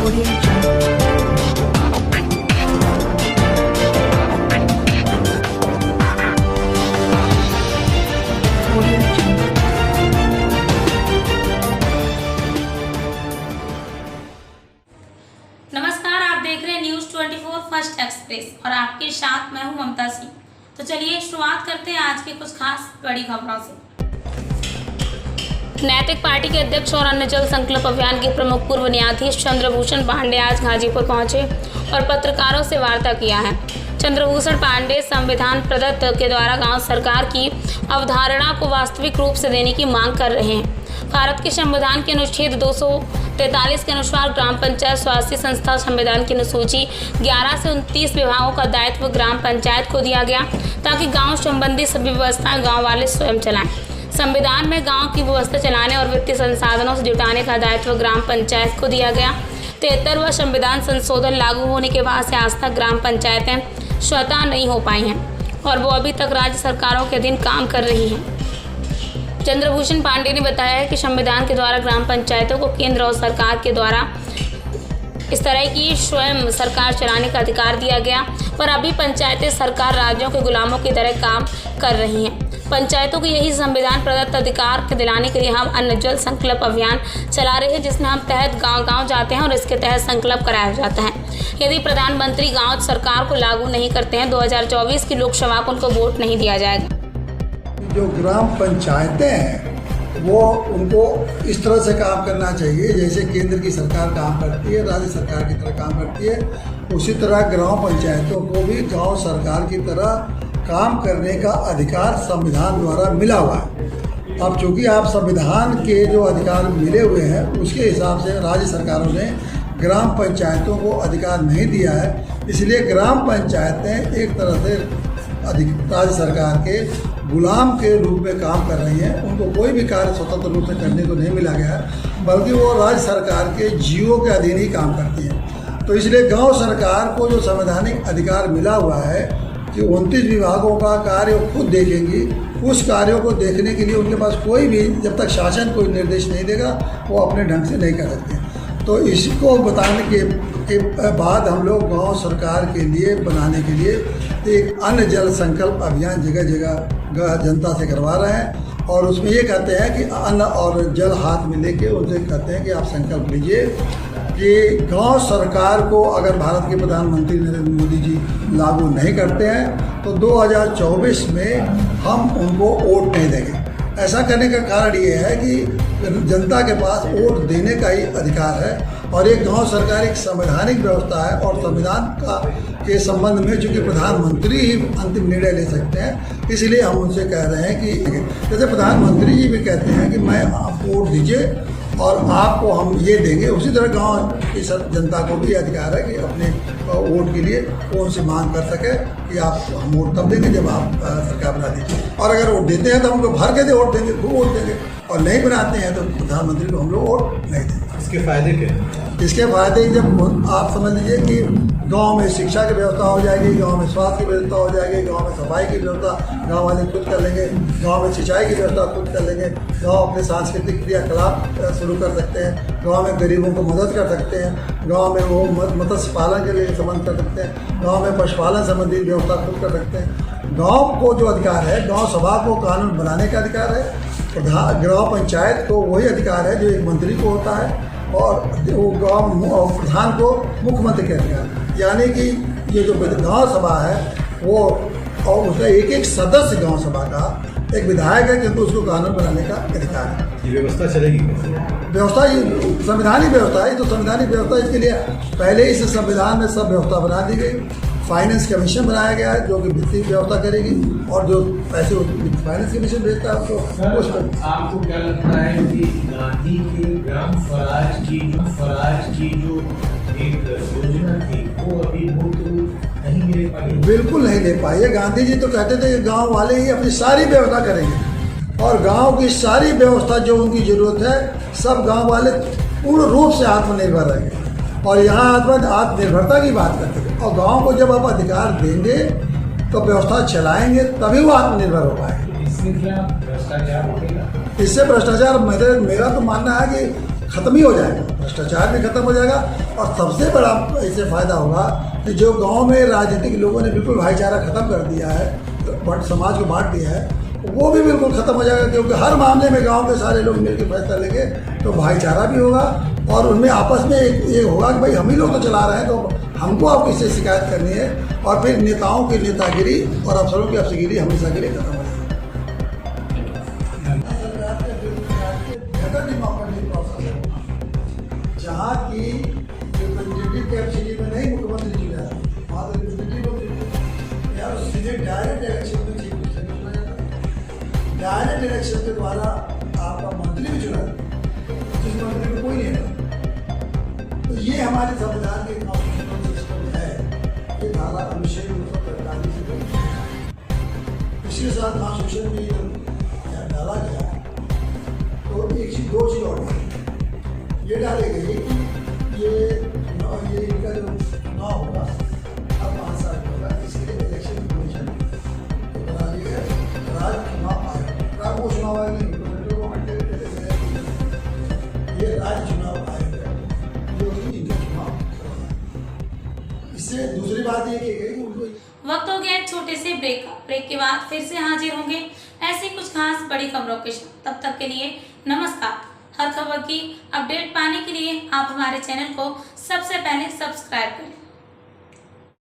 नमस्कार, आप देख रहे हैं न्यूज 24 फर्स्ट एक्सप्रेस और आपके साथ मैं हूं ममता सिंह। तो चलिए शुरुआत करते हैं आज के कुछ खास बड़ी खबरों से। नैतिक पार्टी के अध्यक्ष और अन्य जल संकल्प अभियान के प्रमुख पूर्व न्यायाधीश चंद्रभूषण पांडे आज गाजीपुर पहुंचे और पत्रकारों से वार्ता किया है। चंद्रभूषण पांडे संविधान प्रदत्त के द्वारा गांव सरकार की अवधारणा को वास्तविक रूप से देने की मांग कर रहे हैं। भारत के संविधान के अनुच्छेद 243 के अनुसार ग्राम पंचायत स्वास्थ्य संस्था संविधान की अनुसूची 11 से 29 विभागों का दायित्व ग्राम पंचायत को दिया गया ताकि गांव संबंधी सभी व्यवस्थाएं गांव वाले स्वयं चलाएं। संविधान में गांव की व्यवस्था चलाने और वित्तीय संसाधनों से जुटाने का दायित्व ग्राम पंचायत को दिया गया। 73वां संविधान संशोधन लागू होने के बाद से आज तक ग्राम पंचायतें स्वतः नहीं हो पाई हैं और वो अभी तक राज्य सरकारों के अधीन काम कर रही हैं। चंद्रभूषण पांडे ने बताया कि संविधान के द्वारा ग्राम पंचायतों को केंद्र और सरकार के द्वारा इस तरह की स्वयं सरकार चलाने का अधिकार दिया गया, पर अभी पंचायतें सरकार राज्यों के गुलामों की तरह काम कर रही हैं। पंचायतों को यही संविधान प्रदत्त अधिकार दिलाने के लिए हम अन्न जल संकल्प अभियान चला रहे हैं, जिसमें हम तहत गांव-गांव जाते हैं और इसके तहत संकल्प कराया जाता है। यदि प्रधानमंत्री गांव सरकार को लागू नहीं करते हैं 2024 की लोकसभा को उनको वोट नहीं दिया जाएगा। जो ग्राम पंचायतें हैं वो उनको इस तरह से काम करना चाहिए जैसे केंद्र की सरकार काम करती है, राज्य सरकार की तरह काम करती है। उसी तरह ग्राम पंचायतों को भी गांव सरकार की तरह काम करने का अधिकार संविधान द्वारा मिला हुआ है। अब चूँकि आप संविधान के जो अधिकार मिले हुए हैं उसके हिसाब से राज्य सरकारों ने ग्राम पंचायतों को अधिकार नहीं दिया है, इसलिए ग्राम पंचायतें एक तरह से राज्य सरकार के गुलाम के रूप में काम कर रही हैं। उनको कोई भी कार्य स्वतंत्र रूप से करने को नहीं मिला गया है, बल्कि वो राज्य सरकार के जीओ के अधीन ही काम करती हैं। तो इसलिए गांव सरकार को जो संवैधानिक अधिकार मिला हुआ है कि 29 विभागों का कार्य खुद देखेंगी, उस कार्यों को देखने के लिए उनके पास कोई भी जब तक शासन कोई निर्देश नहीं देगा वो अपने ढंग से नहीं कर सकते। तो इसको बताने के बाद हम लोग गांव सरकार के लिए बनाने के लिए एक अन्न जल संकल्प अभियान जगह जगह जनता से करवा रहे हैं और उसमें ये कहते हैं कि अन्न और जल हाथ में लेके उनसे कहते हैं कि आप संकल्प लीजिए कि गांव सरकार को अगर भारत के प्रधानमंत्री नरेंद्र मोदी जी लागू नहीं करते हैं तो 2024 में हम उनको वोट नहीं देंगे। ऐसा करने का कारण ये है कि जनता के पास वोट देने का ही अधिकार है और एक गांव सरकार एक संवैधानिक व्यवस्था है और संविधान का के संबंध में चूँकि प्रधानमंत्री ही अंतिम निर्णय ले सकते हैं, इसलिए हम उनसे कह रहे हैं कि जैसे प्रधानमंत्री जी भी कहते हैं कि मैं आप वोट दीजिए और आपको हम ये देंगे, उसी तरह गांव की जनता को भी अधिकार है कि अपने वोट के लिए कौन सी मांग कर सके कि आप हम वोट तब देंगे जब आप सरकार बना दीजिए, और अगर वोट देते हैं तो हमको भर के दे वोट देंगे, खूब वोट देंगे, और नहीं बनाते हैं तो प्रधानमंत्री को हम लोग वोट नहीं देंगे। इसके फायदे क्या हैं? इसके फायदे जब आप समझ लीजिए कि गांव में शिक्षा की व्यवस्था हो जाएगी, गांव में स्वास्थ्य की व्यवस्था हो जाएगी, गांव में सफाई की व्यवस्था गांव वाले खुद कर लेंगे, गांव में सिंचाई की व्यवस्था खुद कर लेंगे, गांव अपने सांस्कृतिक क्रियाकलाप शुरू कर सकते हैं, गांव में गरीबों को मदद कर सकते हैं, गांव में वो मत्स्य पालन के लिए संबंध कर सकते हैं, गांव में पशुपालन संबंधी व्यवस्था खुद कर सकते हैं। गांव को जो अधिकार है, गांव सभा को कानून बनाने का अधिकार है, ग्राम पंचायत को वही अधिकार है जो एक मंत्री को होता है, और वो गांव प्रधान को मुख्यमंत्री के अधिकार, यानी कि ये जो गांव सभा है वो और उसका एक एक सदस्य गांव सभा का एक विधायक है, किंतु उसको कानून बनाने का अधिकार है। ये व्यवस्था चलेगी? व्यवस्था ये संवैधानिक व्यवस्था है, तो संवैधानिक व्यवस्था इसके लिए पहले इस संविधान में सब व्यवस्था बना दी गई। फाइनेंस कमीशन बनाया गया है जो कि वित्तीय व्यवस्था करेगी, और जो पैसे फाइनेंस कमीशन भेजता है उसको उस पर। आपको क्या लगता है कि गांधी की ग्राम स्वराज की जो एक योजना थी वो अभी नहीं ले पाई? बिल्कुल नहीं ले पाई है। गांधी जी तो कहते थे कि गांव वाले ही अपनी सारी व्यवस्था करेंगे, और गांव की सारी व्यवस्था जो उनकी जरूरत है सब गांव वाले पूर्ण रूप से आत्मनिर्भर रहेंगे, और यहाँ आत्मनिर्भरता की बात करते थे। और गांव को जब आप अधिकार देंगे तो व्यवस्था चलाएंगे तभी वो आत्मनिर्भर हो पाएंगे। इसमें क्या भ्रष्टाचार होगा? इससे भ्रष्टाचार मेरा तो मानना है कि खत्म ही हो जाएगा, भ्रष्टाचार भी खत्म हो जाएगा। और सबसे बड़ा इससे फ़ायदा होगा कि जो गांव में राजनीतिक लोगों ने बिल्कुल भाईचारा खत्म कर दिया है, समाज को बांट दिया है, वो भी बिल्कुल खत्म हो जाएगा। क्योंकि हर मामले में गांव के सारे लोग मिलकर फैसला लेंगे तो भाईचारा भी होगा और उनमें आपस में ये होगा कि भाई हम ही लोग तो चला रहे हैं, तो हमको अब किससे शिकायत करनी है। और फिर नेताओं की नेतागिरी और अफसरों की अफसरगिरी हमेशा के लिए खत्म हो जाएगी। जहाँ की रिप्रेजेंटेटिव कैपेसिटी में नहीं मुख्यमंत्री चुना है, वहाँ तो रिप्रेजेंटेटिव यार सीधे डायरेक्ट इलेक्शन में चीफ मिनिस्टर चुना जाता है। डायरेक्ट इलेक्शन के द्वारा आपका मंत्री भी चुना जिस मंत्री में कोई नहीं है। तो ये हमारे संविधान के कॉन्स्टिट्यूशनल सिस्टम है, ये धारा अनुच्छेद 243 से पिछले साल कॉन्स्टिट्यूशन में डाला गया। तो एक चीज दो चीज और ये डाले गए कि ये इनका जो चुनाव होगा अब 5 साल होगा, इसके लिए इलेक्शन कमीशन बना दिया राज्य चुनाव आयोग। वो चुनाव आयोग नहीं, ये राज्य चुनाव आयोग है जो कि इनका चुनाव करवाए। इससे दूसरी बात ये की गई कि उनको वक्त हो गया एक छोटे से ब्रेक के बाद फिर से हाजिर होंगे ऐसी कुछ खास बड़ी खबरों के साथ। तब तक के लिए नमस्कार। हर खबर की अपडेट पाने के लिए आप हमारे चैनल को सबसे पहले सब्सक्राइब करें।